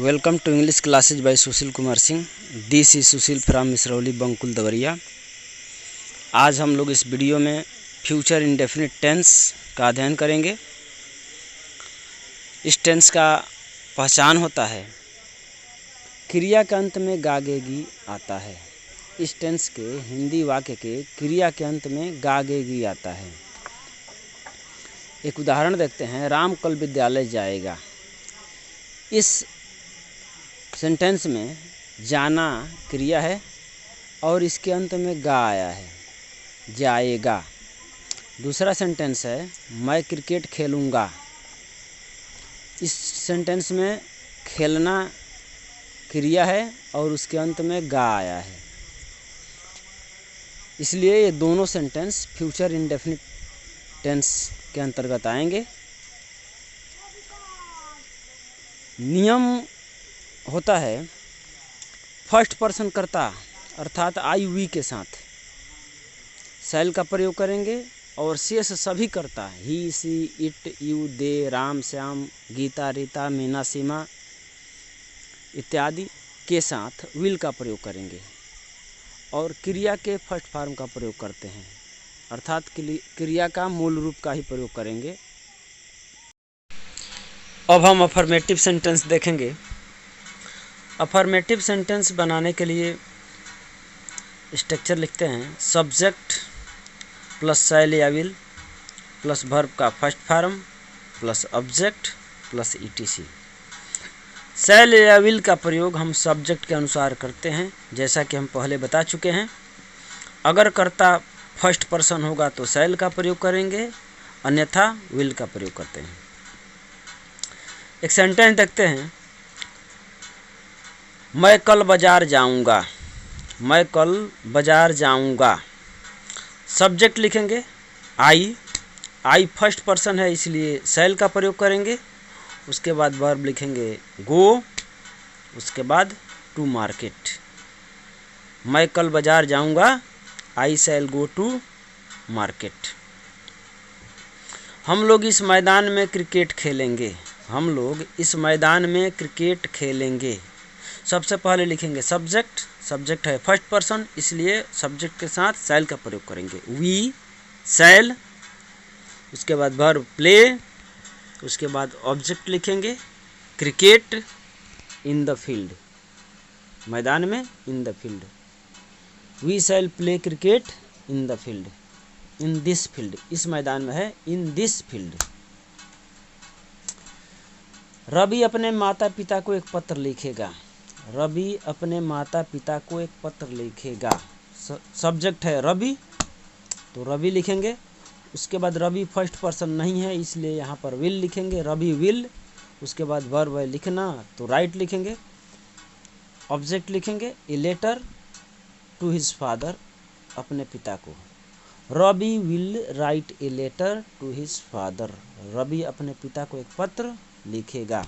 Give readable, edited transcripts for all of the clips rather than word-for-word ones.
Welcome to English classes by Sushil Kumar Singh. This is Sushil from Misrauli Bankul Deoria. आज हम लोग इस वीडियो में फ्यूचर इंडेफिनिट टेंस का अध्ययन करेंगे। इस टेंस का पहचान होता है क्रिया के अंत में गागेगी आता है। इस टेंस के हिंदी वाक्य के क्रिया के अंत में गागेगी आता है। एक उदाहरण देखते हैं। राम कल विद्यालय जाएगा। इस सेंटेंस में जाना क्रिया है और इसके अंत में गा आया है, जाएगा। दूसरा सेंटेंस है मैं क्रिकेट खेलूँगा। इस सेंटेंस में खेलना क्रिया है और उसके अंत में गा आया है, इसलिए ये दोनों सेंटेंस फ्यूचर इंडेफिनिट टेंस के अंतर्गत आएंगे। नियम होता है फर्स्ट पर्सन कर्ता अर्थात आई वी के साथ शैल का प्रयोग करेंगे और शेष सभी कर्ता he she it you they Ram Shyam Geeta Rita Meena Seema इत्यादि के साथ विल का प्रयोग करेंगे और क्रिया के फर्स्ट फॉर्म का प्रयोग करते हैं अर्थात क्रिया का मूल रूप का ही प्रयोग करेंगे। अब हम अफर्मेटिव सेंटेंस देखेंगे। अफर्मेटिव सेंटेंस बनाने के लिए स्ट्रक्चर लिखते हैं। सब्जेक्ट प्लस शैल या विल प्लस वर्ब का first form plus object plus etc. Shall या विल का प्रयोग हम सब्जेक्ट के अनुसार करते हैं, जैसा कि हम पहले बता चुके हैं। अगर कर्ता फर्स्ट पर्सन होगा तो शैल का प्रयोग करेंगे, अन्यथा विल का प्रयोग करते हैं। एक सेंटेंस देखते हैं। मैं कल बाजार जाऊंगा। मैं कल बाजार जाऊंगा। सब्जेक्ट लिखेंगे आई फर्स्ट पर्सन है इसलिए शैल का प्रयोग करेंगे। उसके बाद वर्ब लिखेंगे गो, उसके बाद टू मार्केट। मैं कल बाजार जाऊंगा, आई शैल गो टू मार्केट। हम लोग इस मैदान में क्रिकेट खेलेंगे। हम लोग इस मैदान में क्रिकेट खेलेंगे। सबसे पहले लिखेंगे सब्जेक्ट है फर्स्ट पर्सन, इसलिए सब्जेक्ट के साथ शैल का प्रयोग करेंगे। वी शैल, उसके बाद वर्ब प्ले, उसके बाद ऑब्जेक्ट लिखेंगे क्रिकेट इन द फील्ड, मैदान में in the field. We shall play cricket in the field, in this field, इस मैदान में है, इन दिस फील्ड। रवि अपने माता पिता को एक पत्र लिखेगा। रवि अपने माता पिता को एक पत्र लिखेगा। सब्जेक्ट है रवि तो रवि लिखेंगे। उसके बाद रवि फर्स्ट पर्सन नहीं है इसलिए यहाँ पर विल लिखेंगे, रवि विल। उसके बाद वर्ब है लिखना तो राइट लिखेंगे। ऑब्जेक्ट लिखेंगे a letter to his father, अपने पिता को। Ravi will write a letter to his father. Ravi अपने पिता को एक पत्र लिखेगा।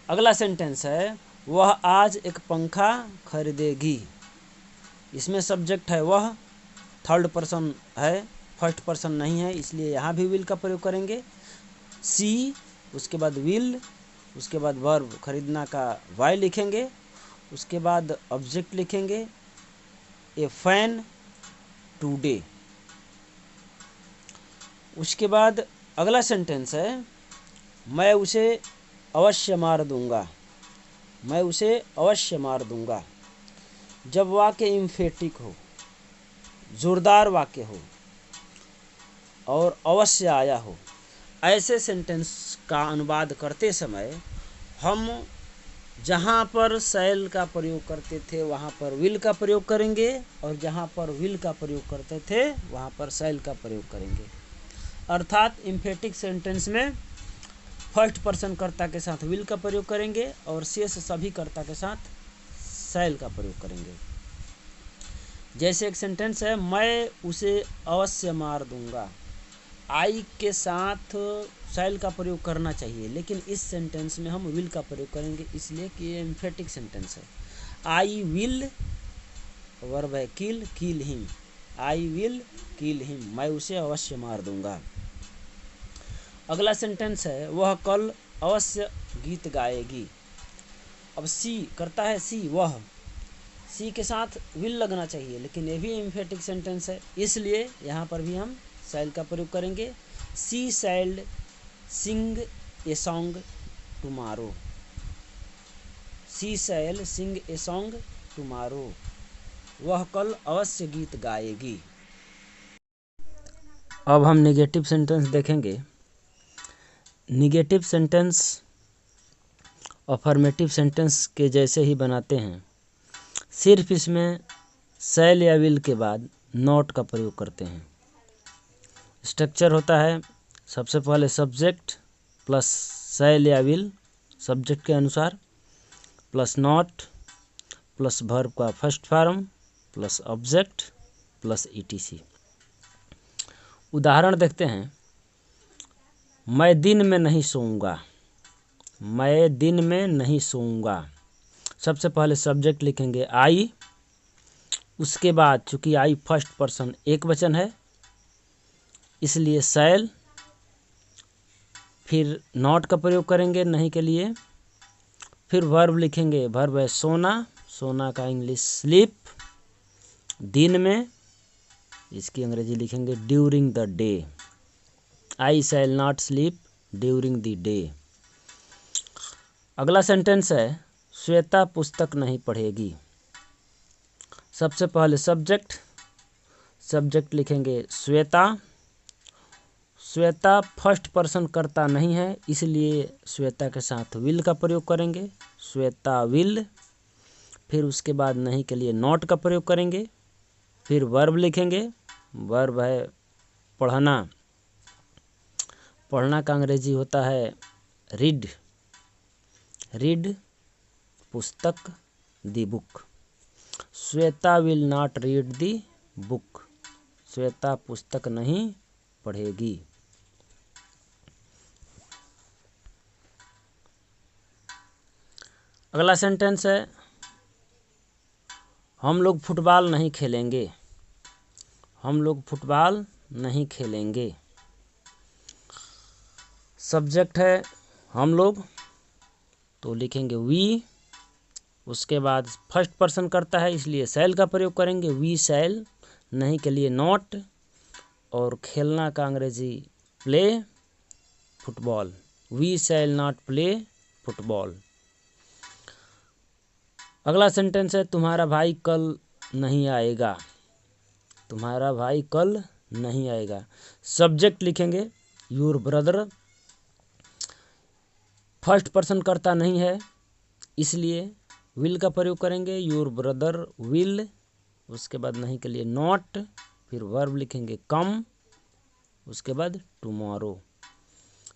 अगला सेंटेंस है वह आज एक पंखा खरीदेगी। इसमें सब्जेक्ट है वह, थर्ड पर्सन है, फर्स्ट पर्सन नहीं है, इसलिए यहाँ भी विल का प्रयोग करेंगे। सी, उसके बाद विल, उसके बाद वर्ब खरीदना का वाई लिखेंगे। उसके बाद ऑब्जेक्ट लिखेंगे ए फैन टुडे। उसके बाद अगला सेंटेंस है मैं उसे अवश्य मार दूंगा। मैं उसे अवश्य मार दूंगा। जब वाक्य इम्फेटिक हो, जोरदार वाक्य हो और अवश्य आया हो, ऐसे सेंटेंस का अनुवाद करते समय हम जहाँ पर शैल का प्रयोग करते थे वहाँ पर विल का प्रयोग करेंगे और जहाँ पर विल का प्रयोग करते थे वहाँ पर शैल का प्रयोग करेंगे। अर्थात इम्फेटिक सेंटेंस में फर्स्ट पर्सन कर्ता के साथ विल का प्रयोग करेंगे और शेष सभी कर्ता के साथ शैल का प्रयोग करेंगे। जैसे एक सेंटेंस है मैं उसे अवश्य मार दूंगा। आई के साथ शैल का प्रयोग करना चाहिए, लेकिन इस सेंटेंस में हम विल का प्रयोग करेंगे इसलिए कि ये एम्फेटिक सेंटेंस है। आई विल, वर्ब है kill, kill him. I will kill him, मैं उसे अवश्य मार दूंगा। अगला सेंटेंस है वह कल अवश्य गीत गाएगी। अब सी करता है सी, वह, सी के साथ विल लगना चाहिए, लेकिन ये भी एम्फेटिक सेंटेंस है, इसलिए यहाँ पर भी हम शैल का प्रयोग करेंगे। She shall sing a song tomorrow, she shall sing a song tomorrow, वह कल अवश्य गीत गाएगी। अब हम निगेटिव सेंटेंस देखेंगे। निगेटिव सेंटेंस अफर्मेटिव सेंटेंस के जैसे ही बनाते हैं, सिर्फ इसमें शैल या विल के बाद नॉट का प्रयोग करते हैं। स्ट्रक्चर होता है, सबसे पहले सब्जेक्ट प्लस शैल या विल सब्जेक्ट के अनुसार, प्लस नॉट प्लस वर्ब का first form plus object plus etc. उदाहरण देखते हैं। मैं दिन में नहीं सोऊंगा, मैं दिन में नहीं सोऊंगा। सबसे पहले सब्जेक्ट लिखेंगे आई, उसके बाद चूंकि आई फर्स्ट पर्सन एक वचन है इसलिए शैल, फिर नॉट का प्रयोग करेंगे नहीं के लिए, फिर वर्ब लिखेंगे, वर्ब है सोना, सोना का इंग्लिश स्लीप, दिन में इसकी अंग्रेजी लिखेंगे during the day, I shall not sleep during the day. अगला सेंटेंस है श्वेता पुस्तक नहीं पढ़ेगी। सबसे पहले सब्जेक्ट, सब्जेक्ट लिखेंगे श्वेता, श्वेता फर्स्ट पर्सन कर्ता नहीं है इसलिए श्वेता के साथ विल का प्रयोग करेंगे, श्वेता विल, फिर उसके बाद नहीं के लिए नॉट का प्रयोग करेंगे, फिर वर्ब लिखेंगे, वर्ब है पढ़ना, पढ़ना का अंग्रेजी होता है रीड, रीड पुस्तक the book, Shweta will not read the book, Shweta पुस्तक नहीं पढ़ेगी। अगला सेंटेंस है हम लोग फुटबॉल नहीं खेलेंगे, हम लोग फुटबॉल नहीं खेलेंगे। सब्जेक्ट है हम लोग तो लिखेंगे वी, उसके बाद फर्स्ट पर्सन करता है इसलिए शैल का प्रयोग करेंगे, वी शैल, नहीं के लिए नॉट, और खेलना का अंग्रेजी play, football, we shall not play football. अगला सेंटेंस है तुम्हारा भाई कल नहीं आएगा, तुम्हारा भाई कल नहीं आएगा। सब्जेक्ट लिखेंगे योर ब्रदर, फर्स्ट पर्सन करता नहीं है इसलिए विल का प्रयोग करेंगे, योर ब्रदर विल, उसके बाद नहीं के लिए नॉट, फिर वर्ब लिखेंगे कम, उसके बाद tomorrow,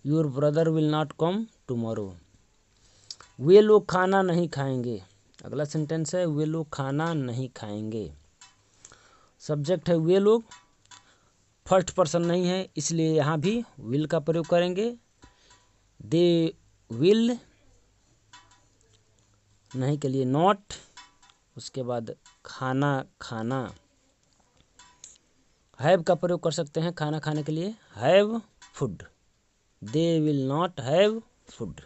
your brother will not come tomorrow. वे लोग खाना नहीं खाएंगे। अगला सेंटेंस है वे लोग खाना नहीं खाएंगे। सब्जेक्ट है वे लोग, फर्स्ट पर्सन नहीं है इसलिए यहाँ भी विल का प्रयोग करेंगे, दे विल, नहीं के लिए नॉट, उसके बाद खाना खाना, हैव का प्रयोग कर सकते हैं खाना खाने के लिए, have food, they will not have food.